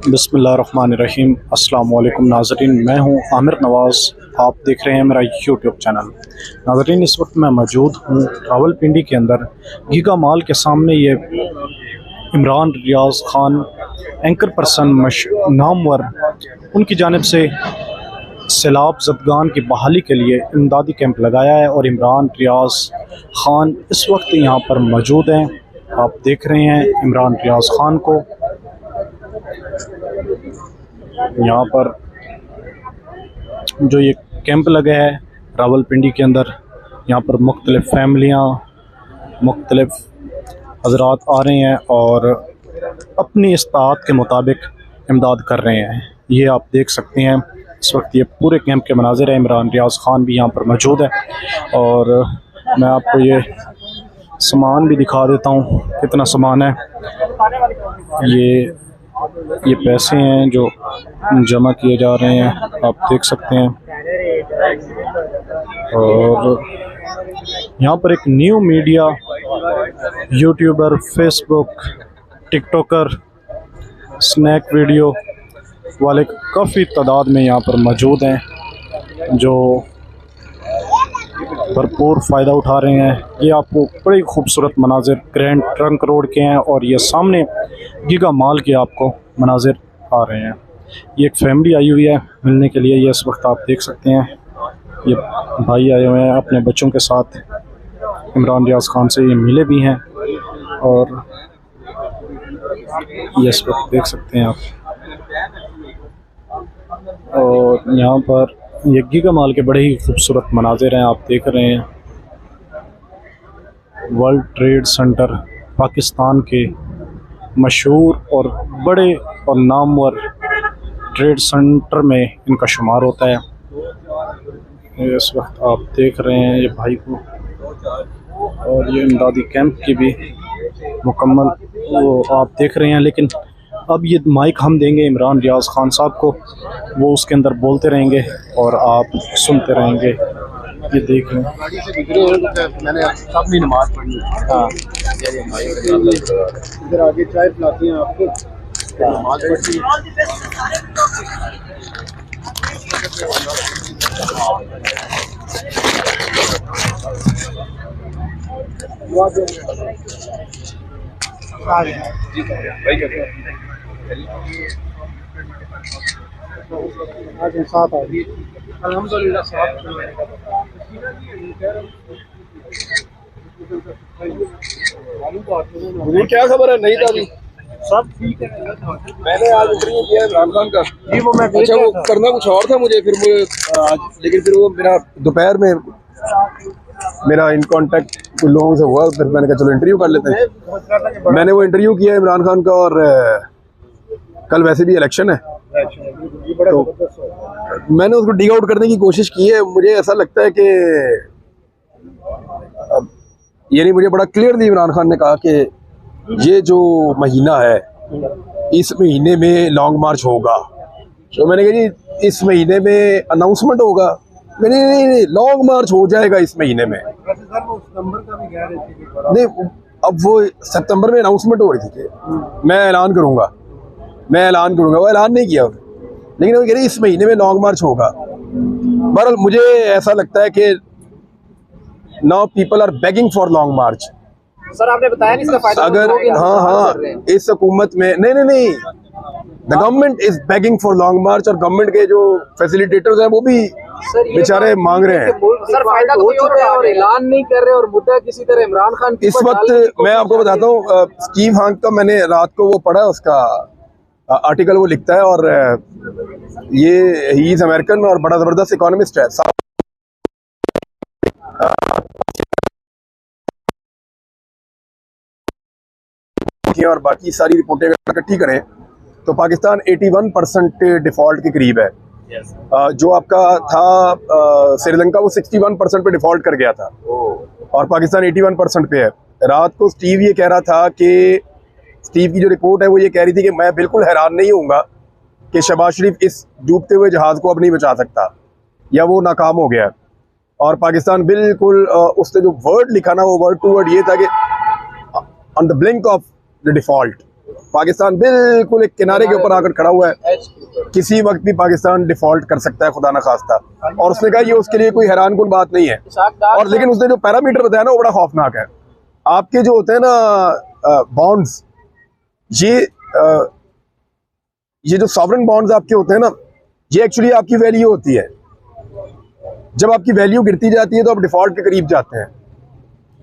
बिस्मिल्लाहिर्रहमानिर्रहीम। अस्सलाम वालेकुम नाज़रीन, मैं हूं आमिर नवाज़। आप देख रहे हैं मेरा यूट्यूब चैनल। नाज़रीन, इस वक्त मैं मौजूद हूं रावलपिंडी के अंदर गीगा मॉल के सामने। ये इमरान रियाज़ ख़ान एंकर पर्सन नामवर, उनकी जानिब से सैलाब ज़दगान की बहाली के लिए इमदादी कैंप लगाया है और इमरान रियाज़ ख़ान इस वक्त यहाँ पर मौजूद हैं। आप देख रहे हैं इमरान रियाज़ ख़ान को। यहाँ पर जो ये कैंप लगा है रावलपिंडी के अंदर, यहाँ पर मुख्तलिफ़ फैमिलियाँ, मुख्तलिफ़ हज़रात आ रहे हैं और अपनी इस्तात के मुताबिक इमदाद कर रहे हैं। ये आप देख सकते हैं इस वक्त ये पूरे कैंप के मनाज़िर हैं। इमरान रियाज़ ख़ान भी यहाँ पर मौजूद है और मैं आपको ये सामान भी दिखा देता हूँ, कितना सामान है। ये पैसे हैं जो जमा किए जा रहे हैं, आप देख सकते हैं। और यहाँ पर एक new media, YouTuber, Facebook, TikToker, snack video वाले काफ़ी तादाद में यहाँ पर मौजूद हैं जो भरपूर फ़ायदा उठा रहे हैं। ये आपको बड़ी खूबसूरत मनाजिर ग्रैंड ट्रंक रोड के हैं और ये सामने गीगा मॉल के आपको मनाजिर आ रहे हैं। ये एक फैमिली आई हुई है मिलने के लिए, ये इस वक्त आप देख सकते हैं। ये भाई आए हुए हैं अपने बच्चों के साथ, इमरान रियाज़ ख़ान से ये मिले भी हैं और ये इस वक्त देख सकते हैं आप। और यहाँ पर ये गीगा मॉल के बड़े ही खूबसूरत मनाजिर हैं, आप देख रहे हैं। वर्ल्ड ट्रेड सेंटर पाकिस्तान के मशहूर और बड़े और नामवर ट्रेड सेंटर में इनका शुमार होता है। इस वक्त आप देख रहे हैं ये भाई को, और ये इमदादी कैंप की भी मुकम्मल वो आप देख रहे हैं। लेकिन अब ये माइक हम देंगे इमरान रियाज़ ख़ान साहब को, वो उसके अंदर बोलते रहेंगे और आप सुनते रहेंगे। ये देख रहे हैं, मैंने अपनी नमाज पढ़ी। हाँ, इधर आगे चाय पिलाती हैं आपको, नमाज पढ़ती है। आज साथ आ गई अल्हम्दुलिल्लाह। साथ मुझे क्या खबर है, नहीं था अभी सब ठीक है। मैंने आज इंटरव्यू किया इमरान खान का जी, वो मैं अच्छा वो करना कुछ और था मुझे, फिर मुझे आज, लेकिन फिर वो मेरा दोपहर में मेरा इन कांटेक्ट कुछ लोगों से हुआ, फिर मैंने कहा चलो इंटरव्यू कर लेते हैं। मैंने वो इंटरव्यू किया इमरान खान का और कल वैसे भी इलेक्शन है तो मैंने उसको डिग आउट करने की कोशिश की है। मुझे ऐसा लगता है कि यानी मुझे बड़ा क्लियरली इमरान खान ने कहा कि ये जो महीना है इस महीने में लॉन्ग मार्च होगा। तो मैंने कहा जी इस महीने में अनाउंसमेंट होगा। मैंने नहीं, लॉन्ग मार्च हो जाएगा इस महीने में। नहीं, अब वो सितंबर में अनाउंसमेंट हो रही थी कि मैं ऐलान करूंगा, वो ऐलान नहीं किया, लेकिन वो कह रही इस महीने में लॉन्ग मार्च होगा। बहरहाल मुझे ऐसा लगता है कि now people are begging for long march. Sir आपने बताया नहीं इसका फायदा अगर हाँ इस हुकूमत में नहीं the government is begging for long march और गवर्नमेंट के जो फैसिलिटेटर्स हैं वो भी बेचारे मांग रहे हैं। सर फायदा तो हो रहा है और ऐलान नहीं कर रहे और मुद्दा किसी तरह इमरान खान इस वक्त मैं आपको बताता हूँ, स्टीव हांक का मैंने रात को वो पढ़ा, उसका आर्टिकल वो लिखता है और ये ही इज अमेरिकन और बड़ा जबरदस्त इकोनॉमिस्ट है। और बाकी सारी रिपोर्टें इकट्ठी करें तो पाकिस्तान 81% डिफॉल्ट के करीब है। जो आपका था श्रीलंका वो 61% पे डिफॉल्ट कर गया था और पाकिस्तान 81% पे है। रात को स्टीव ये कह रहा था कि स्टीव की जो रिपोर्ट है वो ये कह रही थी कि मैं बिल्कुल हैरान नहीं होऊंगा कि शहबाज शरीफ इस डूबते हुए जहाज को अब नहीं बचा सकता या वो नाकाम हो गया। और पाकिस्तान बिल्कुल उसने जो वर्ड लिखा ना वो वर्ड टू वर्ड ये था कि on the blink of default. Pakistan बिल्कुल एक किनारे के ऊपर आकर खड़ा हुआ है, किसी वक्त भी पाकिस्तान डिफॉल्ट कर सकता है, खुदा न खास्ता। और उसने कहा ये उसके लिए कोई हैरानकुन बात नहीं है। और लेकिन उसने जो पैरामीटर बताया ना वो बड़ा खौफनाक है। आपके जो होते हैं ना बॉन्ड्स, ये जो सॉवरेन बॉन्ड्स आपके होते हैं ना, ये एक्चुअली आपकी वैल्यू होती है। जब आपकी वैल्यू गिरती जाती है तो आप डिफॉल्ट के करीब जाते हैं।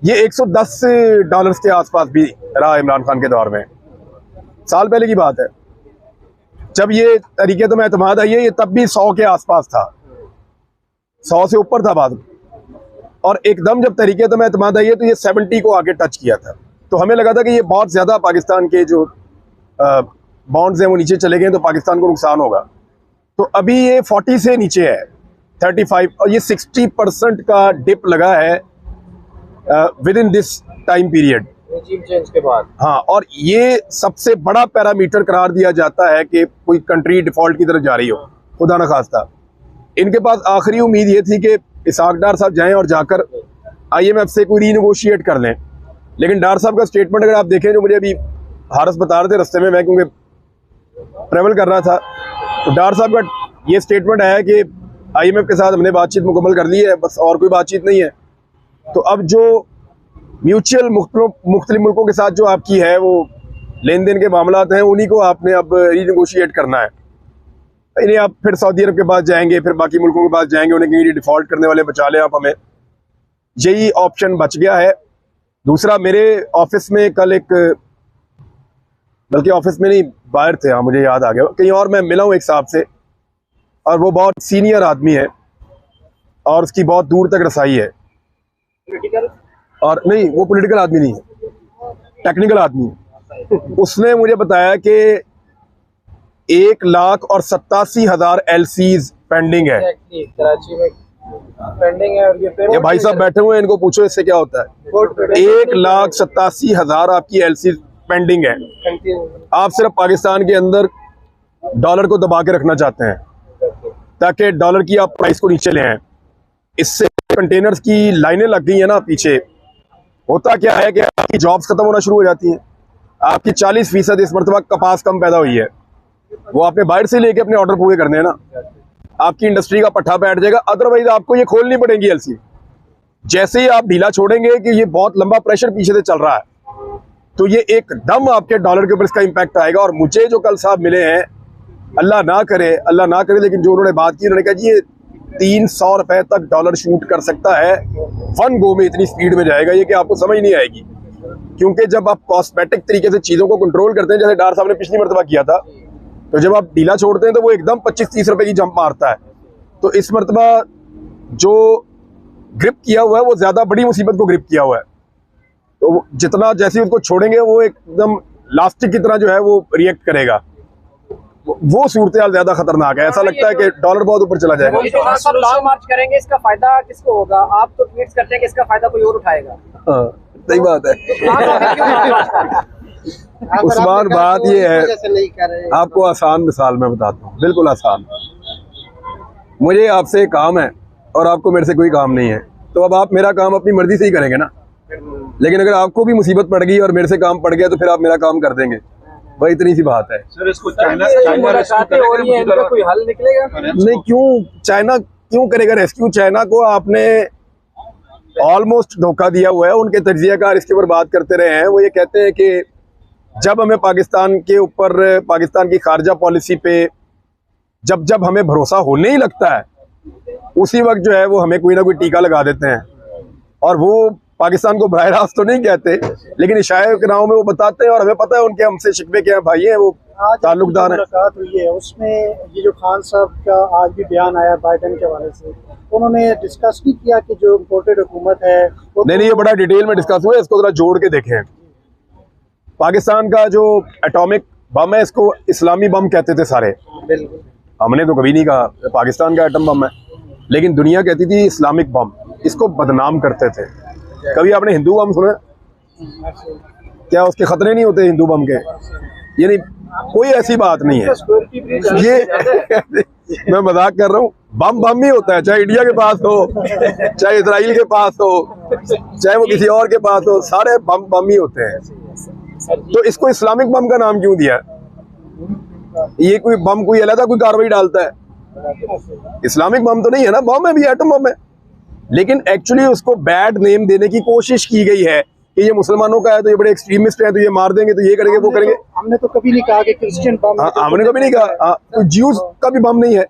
ये $110 के आसपास भी रहा इमरान खान के दौर में, साल पहले की बात है। जब ये तरीके तो एतमाद आई है, ये तब भी 100 के आसपास था, 100 से ऊपर था बाद। और एकदम जब तरीके तो एतमाद आई है तो ये 70 को आगे टच किया था। तो हमें लगा था कि ये बहुत ज़्यादा पाकिस्तान के जो बॉन्ड्स हैं वो नीचे चले गए तो पाकिस्तान को नुकसान होगा। तो अभी ये 40 से नीचे है, 35, और ये 60% का डिप लगा है with in this time period, regime change के बाद। हाँ, और ये सबसे बड़ा पैरामीटर करार दिया जाता है कि कोई कंट्री डिफॉल्ट की तरफ जा रही हो, खुदा न खास्ता। इनके पास आखिरी उम्मीद ये थी कि इसहाक डार साहब जाएं और जाकर IMF से कोई रीनेगोशिएट कर लें। लेकिन डार साहब का स्टेटमेंट अगर आप देखें, जो मुझे अभी हारस बता रहे थे रास्ते में, मैं क्योंकि ट्रेवल कर रहा था, तो डार साहब का ये स्टेटमेंट है कि IMF के साथ हमने बातचीत मुकम्मल कर ली है, बस और कोई बातचीत नहीं है। तो अब जो म्यूचुअल मुख्तलिफ मुल्कों के साथ जो आपकी है वो लेन देन के मामला हैं, उन्हीं को आपने अब रीनेगोशिएट करना है। इन्हें आप फिर सऊदी अरब के पास जाएंगे, फिर बाकी मुल्कों के पास जाएंगे, उन्हें कहीं डिफॉल्ट करने वाले बचा लें आप हमें। यही ऑप्शन बच गया है। दूसरा, मेरे ऑफिस में कल एक, बल्कि ऑफिस में नहीं, बाहर थे, हाँ मुझे याद आ गया, कहीं और मैं मिला हूँ एक साहब से, और वो बहुत सीनियर आदमी है और उसकी बहुत दूर तक रसाई है। और नहीं, वो पॉलिटिकल आदमी नहीं है, टेक्निकल आदमी है। उसने मुझे बताया कि 1,87,000 LCs पेंडिंग है, कराची में पेंडिंग है। और ये भाई साहब बैठे हुए हैं, इनको पूछो इससे क्या होता है। 1,87,000 आपकी LCs पेंडिंग है। आप सिर्फ पाकिस्तान के अंदर डॉलर को दबा के रखना चाहते हैं ताकि डॉलर की आप प्राइस को नीचे ले आए। इससे कंटेनर्स की लाइनें लग गई है ना पीछे। होता क्या है कि आपकी जॉब्स खत्म होना शुरू हो जाती हैं। आपकी 40% इस मरतबा कपास कम पैदा हुई है, वो आपने बाहर से लेके अपने ऑर्डर पूरे करने हैं ना। आपकी इंडस्ट्री का पट्टा बैठ जाएगा, अदरवाइज आपको ये खोलनी पड़ेगी LC। जैसे ही आप ढीला छोड़ेंगे कि ये बहुत लंबा प्रेशर पीछे से चल रहा है, तो ये एकदम आपके डॉलर के ऊपर इसका इम्पैक्ट आएगा। और मुझे जो कल साहब मिले हैं, अल्लाह ना करे, लेकिन जो उन्होंने बात की, उन्होंने कहा जी ये 300 रुपए तक डॉलर शूट कर सकता है, वन गो में इतनी स्पीड में जाएगा ये कि आपको समझ नहीं आएगी। क्योंकि जब आप कॉस्मेटिक तरीके से चीज़ों को कंट्रोल करते हैं, जैसे डार साहब ने पिछली मरतबा किया था, तो जब आप ढीला छोड़ते हैं तो वो एकदम 25-30 रुपए की जंप मारता है। तो इस मरतबा जो ग्रिप किया हुआ है वो ज़्यादा बड़ी मुसीबत को ग्रिप किया हुआ है। तो जितना जैसे उसको छोड़ेंगे वो एकदम लास्टिक की तरह जो है वो रिएक्ट करेगा। वो सूरत हाल ज्यादा खतरनाक है। ऐसा लगता है कि डॉलर बहुत ऊपर चला जाएगा। लॉन्ग मार्च करेंगे, इसका फायदा किसको होगा? आप तो ट्वीट्स करते हैं कि इसका फायदा कोई और उठाएगा। हाँ, सही बात है उस्मान। बात ये है, आपको आसान मिसाल मैं बताता हूँ, बिल्कुल आसान। मुझे आपसे काम है और आपको मेरे से कोई काम नहीं है, तो अब आप मेरा काम अपनी मर्जी से ही करेंगे ना। लेकिन अगर आपको भी मुसीबत पड़ गई और मेरे से काम पड़ गया तो फिर आप मेरा काम कर देंगे। वही इतनी सी बात है। सर, इसको चाइना हो रही है, इनका कोई हल निकलेगा? नहीं, क्यों चाइना क्यों करेगा रेस्क्यू? चाइना को आपने ऑलमोस्ट धोखा दिया हुआ है। उनके तज्जियाकार इसके ऊपर बात करते रहे हैं। वो ये कहते हैं कि जब हमें पाकिस्तान के ऊपर, पाकिस्तान की खारजा पॉलिसी पे जब हमें भरोसा होने ही लगता है, उसी वक्त जो है वो हमें कोई ना कोई टीका लगा देते हैं। और वो पाकिस्तान को बराह रास्त तो नहीं कहते, लेकिन इशारे कराओं में वो बताते हैं, और हमें पता है उनके हमसे शिकवे क्या भाई हैं, वो ताल्लुकदार हैं। हुई है उसमें ये जो खान साहब का आज भी बयान आया बाइडेन के हवाले से, उन्होंने डिस्कस नहीं किया कि जो इम्पोर्टेड हुकूमत है वो नहीं, ये बड़ा डिटेल में डिस्कस हुआ है। इसको जरा जोड़ के देखें। पाकिस्तान का जो एटॉमिक बम है, इसको इस्लामी बम कहते थे सारे। हमने तो कभी नहीं कहा पाकिस्तान का एटम बम है, लेकिन दुनिया कहती थी इस्लामिक बम। इसको बदनाम करते थे। कभी आपने हिंदू बम सुना? क्या उसके खतरे नहीं होते हिंदू बम के? यानी कोई ऐसी बात नहीं है। ये मैं मजाक कर रहा हूँ। बम बम ही होता है, चाहे इंडिया के पास हो, चाहे इसराइल के पास हो, चाहे वो किसी और के पास हो, सारे बम बम ही होते हैं। तो इसको इस्लामिक बम का नाम क्यों दिया? ये कोई बम कोई अलग कोई कार्रवाई डालता है? इस्लामिक बम तो नहीं है ना, बम है भी, एटम बम है। लेकिन एक्चुअली उसको बैड नेम देने की कोशिश की गई है कि ये मुसलमानों का है, तो ये बड़े एक्सट्रीमिस्ट हैं, तो ये मार देंगे, तो ये करेंगे, वो करेंगे। हमने तो कभी नहीं कहा कि क्रिश्चियन बम है। हमने कभी नहीं कहा, तो ज्यूज का भी बम नहीं है।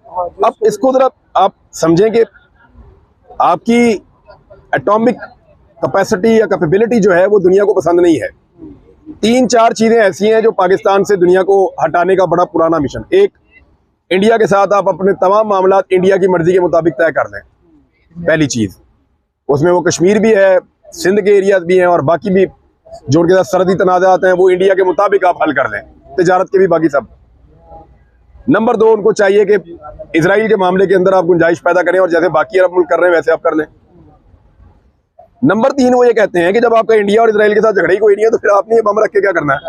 अब इसको जरा आप समझें कि आपकी एटॉमिक कैपेसिटी या कैपेबिलिटी जो है वो दुनिया को पसंद नहीं है। 3-4 चीजें ऐसी हैं जो पाकिस्तान से दुनिया को हटाने का बड़ा पुराना मिशन। एक, इंडिया के साथ आप अपने तमाम मामला इंडिया की मर्जी के मुताबिक तय कर लें, पहली चीज। उसमें वो कश्मीर भी है, सिंध के एरियाज भी हैं, और बाकी भी जो उनके साथ सरहदी तनाज़ात हैं वो इंडिया के मुताबिक आप हल कर लें, तिजारत के भी बाकी सब। नंबर 2, उनको चाहिए कि इजराइल के मामले के अंदर आप गुंजाइश पैदा करें, और जैसे बाकी अरब मुल्क कर रहे हैं वैसे आप कर लें। नंबर 3, वो ये कहते हैं कि जब आपका इंडिया और इजराइल के साथ झगड़ा ही कोई नहीं है, तो फिर आपने ये बम रख के क्या करना है?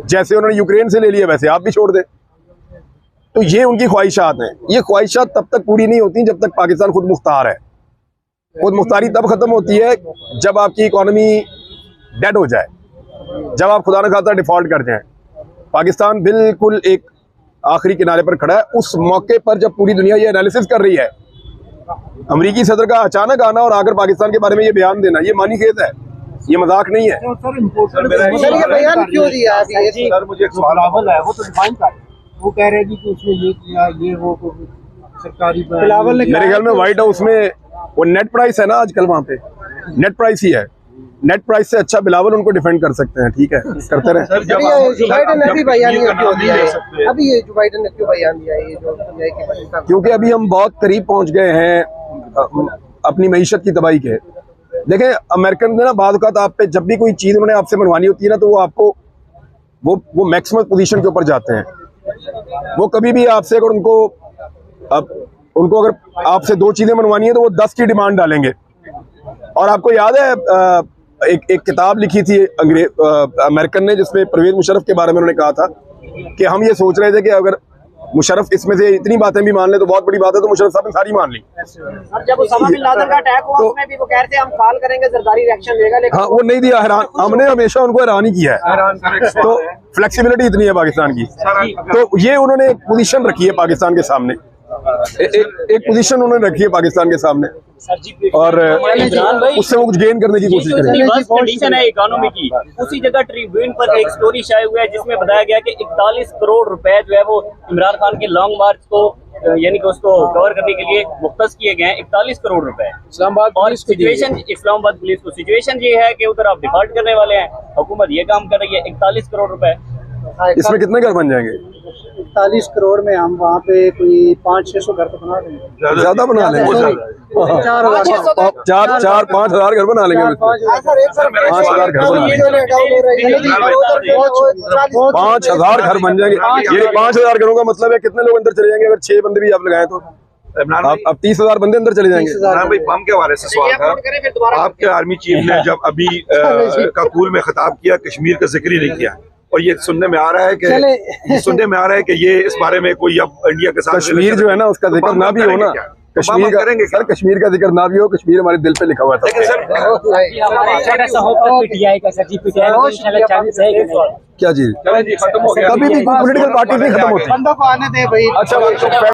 जैसे उन्होंने यूक्रेन से ले लिया वैसे आप भी छोड़ दें। तो ये उनकी ख्वाहिशात हैं। ये ख्वाहिशात तब तक पूरी नहीं होती जब तक पाकिस्तान खुद मुख्तार है। खुद मुख्तारी तब खत्म होती है जब आपकी इकोनॉमी डेड हो जाए, जब आप खुदा न खास्ता डिफॉल्ट कर जाएं। पाकिस्तान बिल्कुल एक आखिरी किनारे पर खड़ा है। उस मौके पर जब पूरी दुनिया ये एनालिसिस कर रही है, अमेरिकी सदर का अचानक आना और आकर पाकिस्तान के बारे में ये बयान देना, ये मानी खेत है, ये मजाक नहीं है। सर ये बयान क्यों दिया अभी? सर मुझे एक सवाल है, वो तो डिफाइन कर, वो कह रहे हैं कि उसने ये किया, ये वो सरकारी बिलावल ने मेरे ख्याल में व्हाइट हाउस में वो नेट प्राइस है ना आजकल, वहाँ पे नेट प्राइस ही है। नेट प्राइस से अच्छा बिलावल उनको डिफेंड कर सकते हैं, ठीक है, करते रहे। जो बाइडन ने अभी बयान क्यों दिया है? अभी ये जो बाइडन ने क्यों बयान दिया है, ये जो क्योंकि अभी हम बहुत करीब पहुंच गए हैं अपनी मईशत की तबाही के। देखें, अमेरिकन ने ना बाद औक़ात आप पे जब भी कोई चीज़ उन्होंने आपसे मनवानी होती है ना, तो वो आपको वो मैक्सिमम पोजीशन के ऊपर जाते हैं। वो कभी भी आपसे अगर उनको अगर आपसे 2 चीज़ें मनवानी है तो वो 10 की डिमांड डालेंगे। और आपको याद है एक किताब लिखी थी अमेरिकन ने, जिसमें परवेज मुशर्रफ के बारे में उन्होंने कहा था कि हम ये सोच रहे थे कि अगर मुशर्रफ इसमें से इतनी बातें भी मान ले तो बहुत बड़ी बात है, तो मुशर्रफ साहब ने सारी मान ली। और जब उसामा बिन लादेन का अटैक हुआ, उसमें भी वो कह रहे थे हम कॉल करेंगे, जरदारी रिएक्शन देगा, लेकिन हाँ, वो नहीं दिया। हैरान, हमने हमेशा उनको हैरान ही किया है। तो फ्लेक्सिबिलिटी इतनी है पाकिस्तान की, तो ये उन्होंने एक पोजीशन रखी है पाकिस्तान के सामने, एक पोजीशन उन्होंने रखी है पाकिस्तान के सामने, और उससे वो कुछ गेन करने की कोशिश करेंगे। कंडीशन है इकोनॉमी की। उसी जगह ट्रिब्यून पर एक स्टोरी शाये हुआ है जिसमें बताया गया कि 41 करोड़ रुपए जो है वो इमरान खान के लॉन्ग मार्च को यानी कि उसको कवर करने के लिए मुख्तस किए गए हैं। 41 करोड़ रुपए। और सिचुएशन इस्लामाबाद पुलिस को सिचुएशन ये है कि उधर आप डिफॉल्ट करने वाले हैं, हुकूमत ये काम कर रही है। 41 करोड़ रुपए, इसमें कितने घर बन जाएंगे? 41 करोड़ में हम वहाँ पे कोई 500-600 घर तो बना देंगे, ज्यादा बना लेंगे। 4-5 हजार घर बना लेंगे। 5,000 घर बना लेंगे, 5,000 घर बन जाएंगे। ये 5,000 घरों का मतलब है कितने लोग अंदर चले जाएंगे अगर 6 बंदे भी आप लगाए तो? अब 30,000 बंदे अंदर चले जाएंगे। भाई बम के हवाले से सवाल था, आपके आर्मी चीफ ने जब अभी काबुल में खिताब किया, कश्मीर का जिक्र ही नहीं किया, और ये सुनने में आ रहा है कि ये इस बारे में कोई अब इंडिया के साथ कश्मीर जो है ना उसका जिक्र ना भी हो ना, कश्मीर करेंगे सर, कश्मीर का जिक्र ना भी हो, कश्मीर हमारे दिल पे लिखा हुआ था। लेकिन सर क्या चीज खत्म हो गया, कभी भी कोई पॉलिटिकल पार्टी नहीं खत्म होती। बंदों को आने दे भाई। अच्छा